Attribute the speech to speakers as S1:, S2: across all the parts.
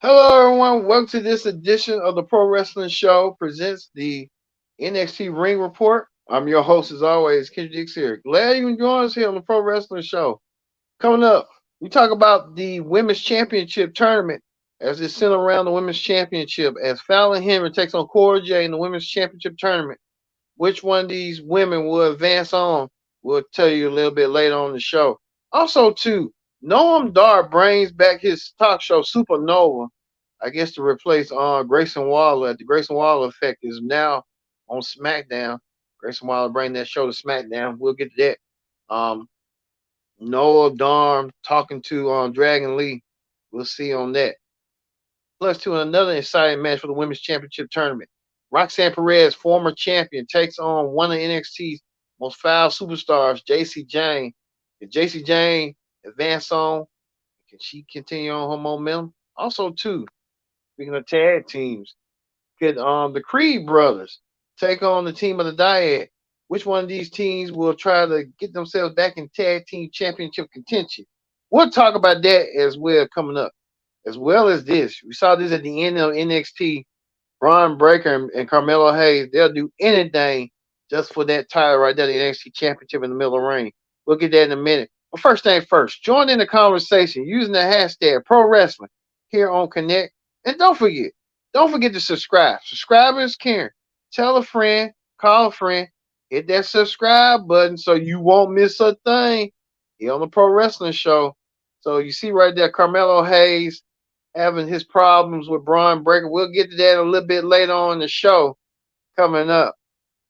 S1: Hello, everyone. Welcome to this edition of the Pro Wrestling Show presents the NXT Ring Report. I'm your host, as always, Kendrick here. Glad you can join us here on the Pro Wrestling Show. Coming up, we talk about the Women's Championship tournament as it's centered around the Women's Championship as Fallon Henry takes on Cora Jade in the Women's Championship tournament. Which one of these women will advance on? We'll tell you a little bit later on the show. Also, too, Noam Dar brings back his talk show Supernova, I guess to replace Grayson Waller. The Grayson Waller effect is now on SmackDown. Grayson Waller bring that show to SmackDown. We'll get to that. Noah Darm talking to Dragon Lee. We'll see on that. Plus, to another exciting match for the Women's Championship tournament. Roxanne Perez, former champion, takes on one of NXT's most foul superstars, JC Jane. Can JC Jane advance on? Can she continue on her momentum? Also, too, speaking of tag teams, could the Creed brothers take on the team of the Dyad? Which one of these teams will try to get themselves back in tag team championship contention? We'll talk about that as well coming up. As well as this, we saw this at the end of NXT. Bron Breakker and Carmelo Hayes, they'll do anything just for that title right there, the NXT Championship in the middle of the ring. We'll get that in a minute. But first thing first, join in the conversation using the hashtag Pro Wrestling here on Connect. And don't forget to subscribe. Subscribers caring. Tell a friend, call a friend, hit that subscribe button so you won't miss a thing here on the Pro Wrestling Show. So you see right there, Carmelo Hayes having his problems with Bron Breakker. We'll get to that a little bit later on in the show coming up.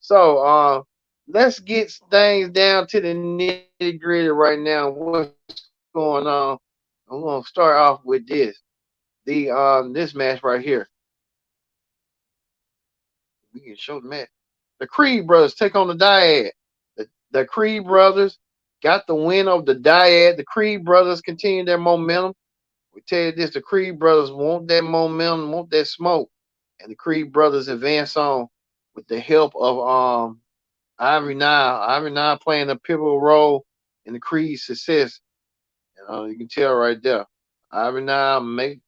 S1: So let's get things down to the nitty gritty right now. What's going on? I'm gonna start off with this. This match right here. We can show the match. The Creed brothers take on the Dyad. The Creed brothers got the win over the Dyad. The Creed brothers continue their momentum. We tell you this, the Creed brothers want that momentum, want that smoke. And the Creed brothers advance on with the help of Ivory Nile. Ivory Nile playing a pivotal role in the Creed's success. You can tell right there. Ivory Nile may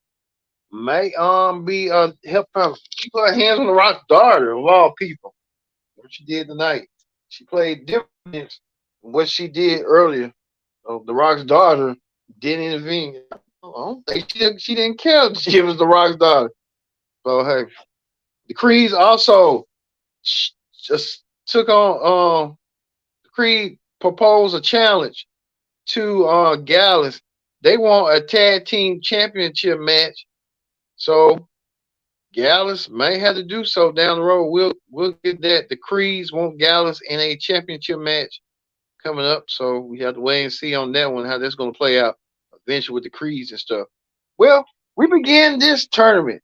S1: be help her. She put her hands on the Rock's daughter of all people. What she did tonight. She played different from what she did earlier. The Rock's daughter didn't intervene. I don't think she didn't care. She was the Rock's daughter. So hey, the Creeds also just took on. The Creed proposed a challenge to Gallus. They want a tag team championship match. So Gallus may have to do so down the road. We'll get that. The Creeds want Gallus in a championship match coming up. So we have to wait and see on that one how that's going to play out eventually with the Creeds and stuff. Well, we began this tournament.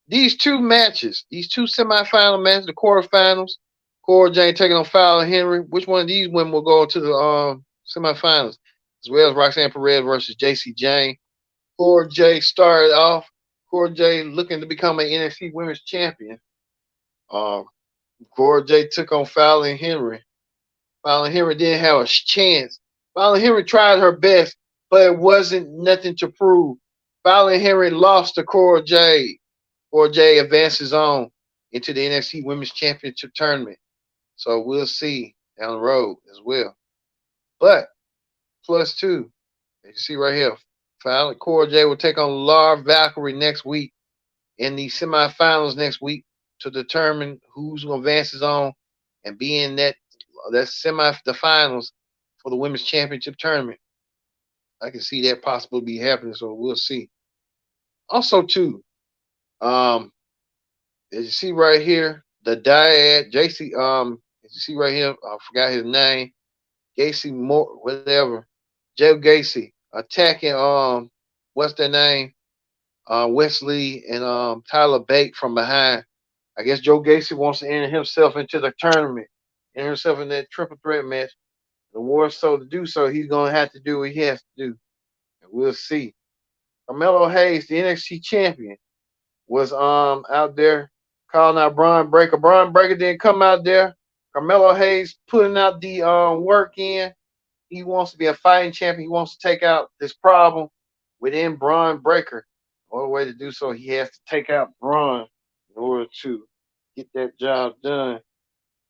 S1: These two matches, these two semifinal matches, the quarterfinals. Cora Jade taking on Fowler Henry. Which one of these women will go to the semifinals? As well as Roxanne Perez versus JC Jane. Cora Jade started off. Cora Jade looking to become an NXT Women's Champion. Cora Jade took on Fowler Henry. Fowler Henry didn't have a chance. Fowler Henry tried her best, but it wasn't nothing to prove. Fowler Henry lost to Cora Jade. Cora Jade advances on into the NXT Women's Championship tournament. So we'll see down the road as well. But plus two, as you see right here, Cora Jade will take on Laura Valkyrie next week in the semifinals next week to determine who's going to advances on and be in that the finals for the Women's Championship tournament. I can see that possibly be happening, so we'll see. Also, too, as you see right here, the Dyad, JC, as you see right here, I forgot his name, Gacy Moore, whatever, Joe Gacy, attacking, what's their name? Wesley and Tyler Bate from behind. I guess Joe Gacy wants to enter himself into the tournament, enter himself in that triple threat match. The war so to do so, he's gonna have to do what he has to do. And we'll see. Carmelo Hayes, the NXT champion, was out there calling out Bron Breakker. Bron Breakker didn't come out there. Carmelo Hayes putting out the work in. He wants to be a fighting champion. He wants to take out this problem within Bron Breakker. Only way to do so, he has to take out Bron in order to get that job done.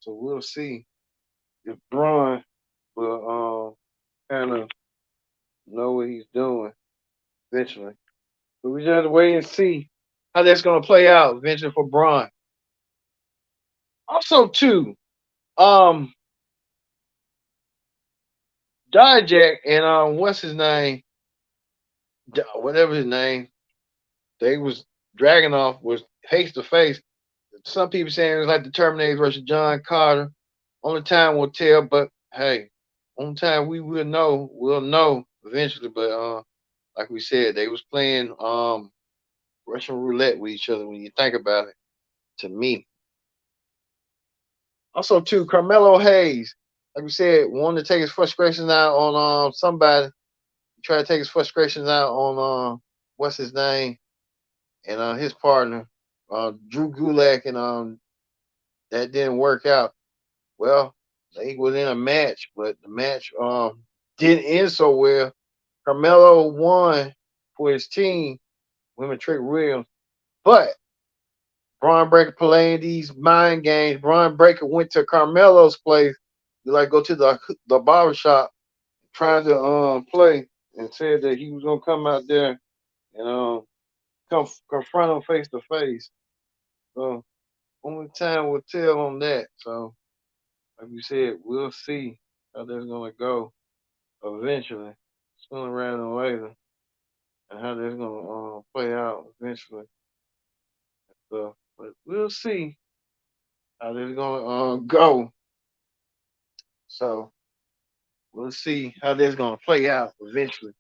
S1: So we'll see if Bron will kind of know what he's doing eventually. But we just have to wait and see how that's going to play out eventually for Bron. Also, too, um, Dijak and what's his name? Whatever his name, they was Dragonoff was face to face. Some people saying it was like the Terminator versus John Carter. Only time will tell, but hey, only time we will know, we'll know eventually. But like we said, they was playing Russian roulette with each other when you think about it. To me, also too, Carmelo Hayes, like we said, wanted to take his frustrations out on somebody. He tried to take his frustrations out on what's his name and his partner, Drew Gulak, and that didn't work out. Well, they was in a match, but the match didn't end so well. Carmelo won for his team, women Trick Williams, but Braun Breaker playing these mind games. Braun Breaker went to Carmelo's place, to like go to the barber shop, trying to play, and said that he was gonna come out there and confront him face to face. So only time will tell on that. So like you said, we'll see how that's gonna go eventually, sooner rather than later, and how that's gonna play out eventually. So, but we'll see how that's gonna go. So we'll see how that's gonna play out eventually.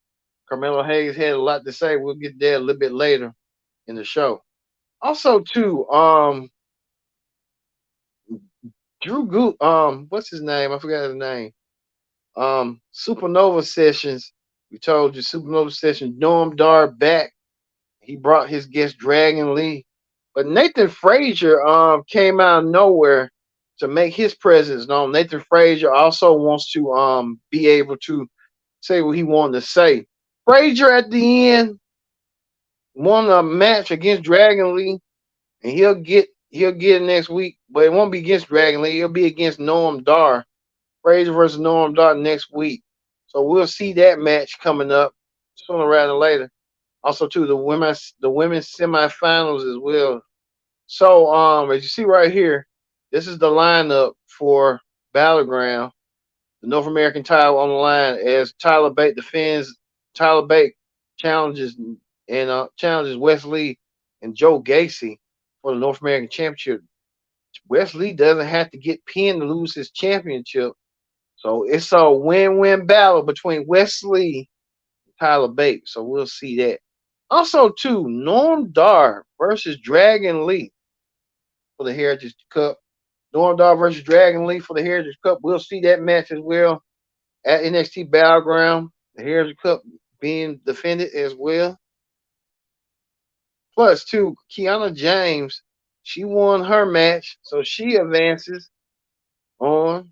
S1: Carmelo Hayes had a lot to say. We'll get there a little bit later in the show. Also, too, what's his name? I forgot his name. Supernova Sessions. We told you Supernova Sessions. Norm Dar back. He brought his guest Dragon Lee, but Nathan Frazier came out of nowhere to make his presence known. Nathan Frazier also wants to be able to say what he wanted to say. Frazier at the end won a match against Dragon Lee, and he'll get it next week, but it won't be against Dragon Lee. It'll be against Noam Dar. Frazier versus Noam Dar next week. So we'll see that match coming up sooner rather than later. Also, too, the women's semifinals as well. So, as you see right here, this is the lineup for Battleground. The North American title on the line as Tyler Bate defends. Tyler Bate challenges and challenges Wesley and Joe Gacy for the North American Championship. Wesley doesn't have to get pinned to lose his championship, so it's a win-win battle between Wesley and Tyler Bate. So we'll see that. Also, too, Norm Dar versus Dragon Lee for the Heritage Cup. Norm Dar versus Dragon Lee for the Heritage Cup. We'll see that match as well at NXT Battleground. The Heritage Cup being defended as well. Plus, too, Kiana James, she won her match, so she advances on.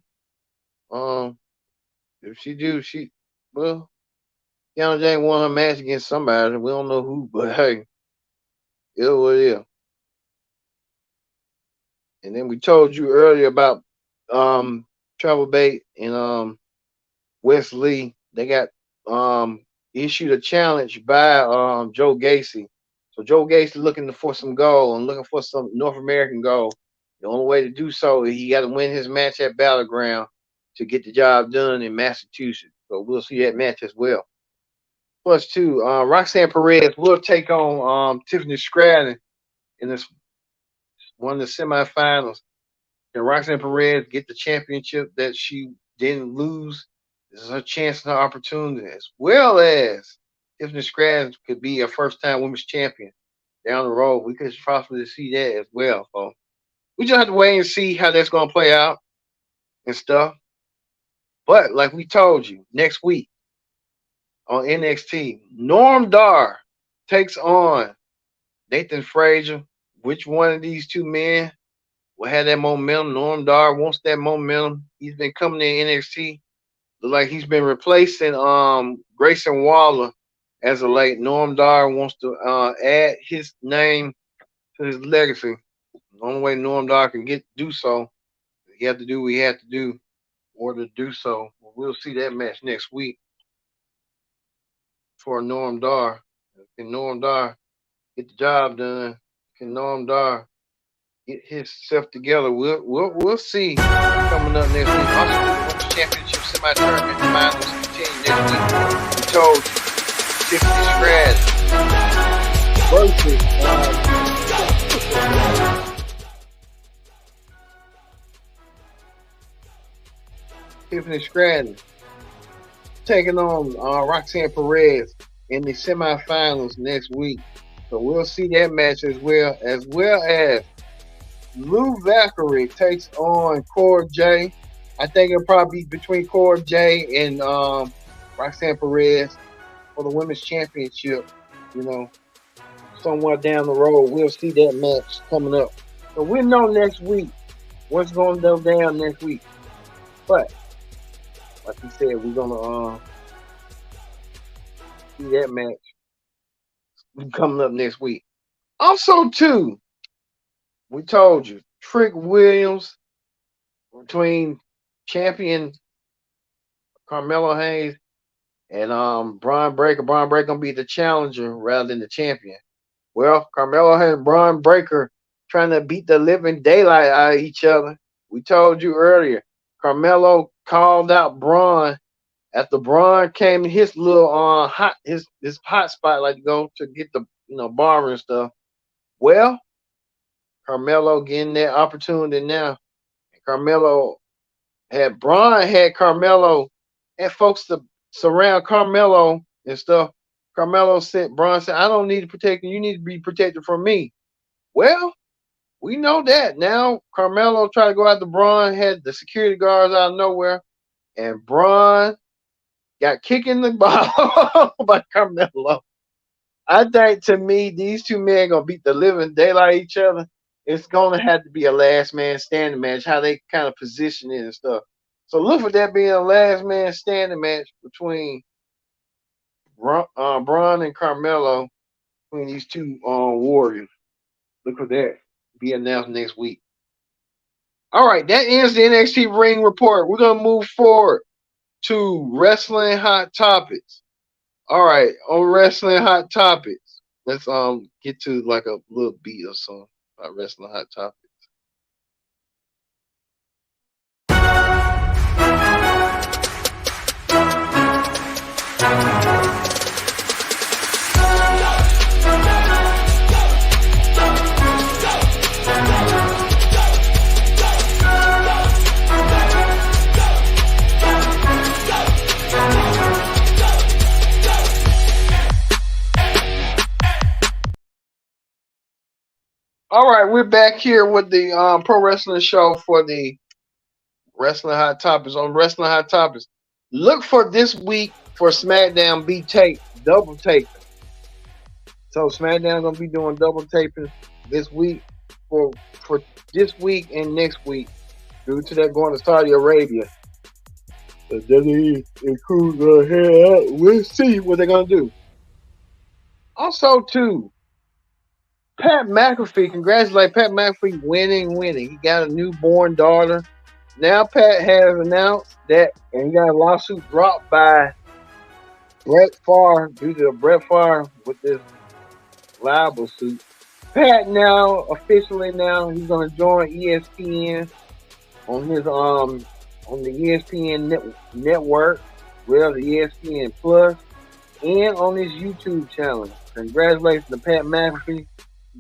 S1: Um, if she do, well, Kiana James won her match against somebody. We don't know who, but hey, it what it is. And then we told you earlier about Travel Bait and Wes Lee. They got issued a challenge by Joe Gacy. So Joe Gacy looking for some gold and looking for some North American gold. The only way to do so is he got to win his match at Battleground to get the job done in Massachusetts. So we'll see that match as well. Plus, two, Roxanne Perez will take on Tiffany Stratton in this one of the semifinals. Can Roxanne Perez get the championship that she didn't lose? This is her chance and her opportunity, as well as Tiffany Stratton could be a first-time women's champion down the road. We could possibly see that as well. So we just have to wait and see how that's going to play out and stuff. But like we told you, next week on NXT, Norm Dar takes on Nathan Frazier. Which one of these two men will have that momentum? Norm Dar wants that momentum. He's been coming to NXT. Look like he's been replacing Grayson Waller as of late. Norm Dar wants to add his name to his legacy. The only way Norm Dar can do so, he have to do what he had to do in order to do so. We'll see that match next week for Norm Dar. Can Norm Dar get the job done? Can Norm Dar get himself together? We'll see coming up next week. Also, the Women's Championship semi-tournament finals continue next week. We told Tiffany Scratch versus Tiffany Scratton taking on Roxanne Perez in the semifinals next week. So we'll see that match as well as Lou Zachary takes on Cora J. I think it'll probably be between Cora J and Roxanne Perez for the women's championship. You know, somewhere down the road, we'll see that match coming up. So we'll know next week what's going to go down next week. But like you said, we're gonna see that match coming up next week. Also, too, we told you Trick Williams between champion Carmelo Hayes and Bron Breakker. Bron Breakker gonna be the challenger rather than the champion. Well, Carmelo Hayes and Bron Breakker trying to beat the living daylight out of each other. We told you earlier, Carmelo called out Bron after Bron came in his little his hot spot, like to go to get the barber and stuff. Well, Carmelo getting that opportunity now. Carmelo had Carmelo and folks to surround Carmelo and stuff. Carmelo said, Bron said, I don't need to protect you. You need to be protected from me. Well, we know that. Now Carmelo tried to go after Bron, had the security guards out of nowhere, and Bron got kicked in the ball by Carmelo. I think, to me, these two men gonna beat the living daylight each other. It's gonna have to be a last man standing match, how they kind of position it and stuff. So look for that being a last man standing match between Bron and Carmelo, between these two warriors. Look for that be announced next week. All right, that ends the NXT Ring Report. We're gonna move forward to Wrestling Hot Topics. All right, on Wrestling Hot Topics, let's get to like a little beat or something about Wrestling Hot Topics. All right, we're back here with the Pro Wrestling Show for the Wrestling Hot Topics. On Wrestling Hot Topics, look for this week for SmackDown be taped, double taping. So SmackDown gonna be doing double taping this week for this week and next week due to that going to Saudi Arabia. So WWE and crews are here. We'll see what they're gonna do. Also, too, Pat McAfee, congratulate Pat McAfee winning. He got a newborn daughter. Now Pat has announced that, and he got a lawsuit dropped by Brett Favre due to Brett Favre with this libel suit. Pat now officially he's gonna join ESPN on his on the ESPN network, well, the ESPN Plus, and on his YouTube channel. Congratulations to Pat McAfee.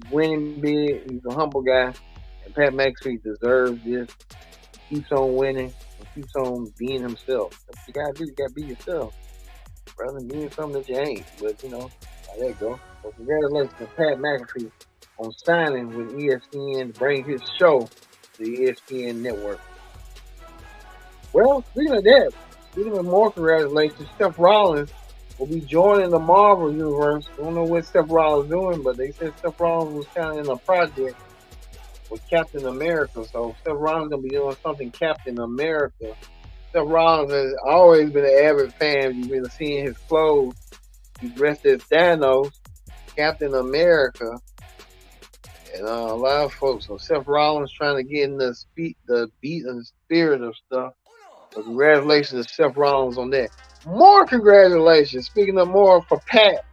S1: Winning big. He's a humble guy, and Pat McAfee deserves this. He keeps on winning and keeps on being himself. That's what you gotta do. You gotta be yourself, rather than being something that you ain't. But there you go. So congratulations to Pat McAfee on signing with ESPN to bring his show to the ESPN network. Well, speaking of more congratulations, Seth Rollins will be joining the Marvel Universe. I don't know what Seth Rollins is doing, but they said Seth Rollins was kind of in a project with Captain America. So Seth Rollins is going to be doing something Captain America. Seth Rollins has always been an avid fan. You've been seeing his clothes He dressed as Thanos, Captain America, and a lot of folks. So Seth Rollins trying to get in the beat and the spirit of stuff. So congratulations to Seth Rollins on that. More congratulations. Speaking of more for Pat,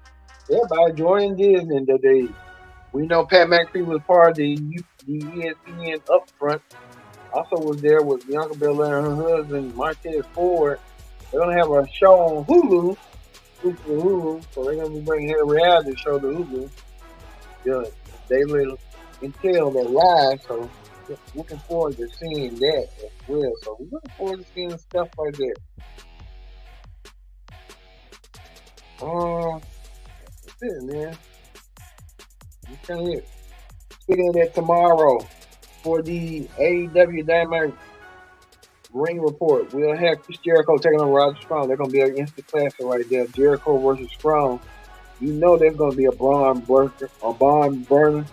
S1: everybody joining Disney today. We know Pat McAfee was part of the ESPN upfront. Also was there with Bianca Belair and her husband Martez Ford. They're gonna have a show on Hulu, so they're gonna be bringing a reality show to Hulu. Yeah, they will entail their live, so looking forward to seeing that as well. So we're looking forward to seeing stuff like that. That's it, man. Okay. Speaking of that, tomorrow for the AEW Dynamite Ring Report, we'll have Chris Jericho taking on Roger Strong. They're gonna be an instant classic right there. Jericho versus Strong. You know there's gonna be a Bron burner,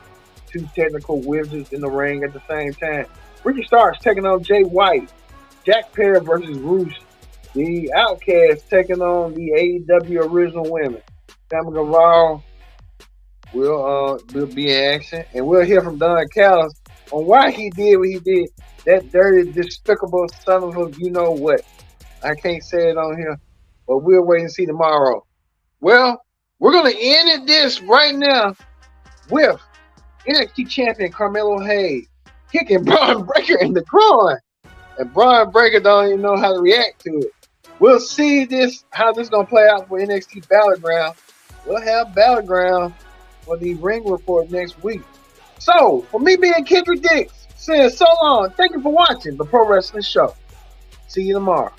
S1: two technical wizards in the ring at the same time. Ricky Starks taking on Jay White. Jack Perry versus Roos. The Outcast taking on the AEW Original Women. Sammy Guevara will be in action, and we'll hear from Don Callis on why he did what he did. That dirty, despicable son of a you know what. I can't say it on here, but we'll wait and see tomorrow. Well, we're gonna end it this right now with NXT champion Carmelo Hayes kicking Bron Breakker in the groin, and Bron Breakker don't even know how to react to it. We'll see how this is gonna play out for NXT Battleground. We'll have Battleground for the Ring Report next week. So, for me being Kendrick Dix, saying so long, thank you for watching the Pro Wrestling Show. See you tomorrow.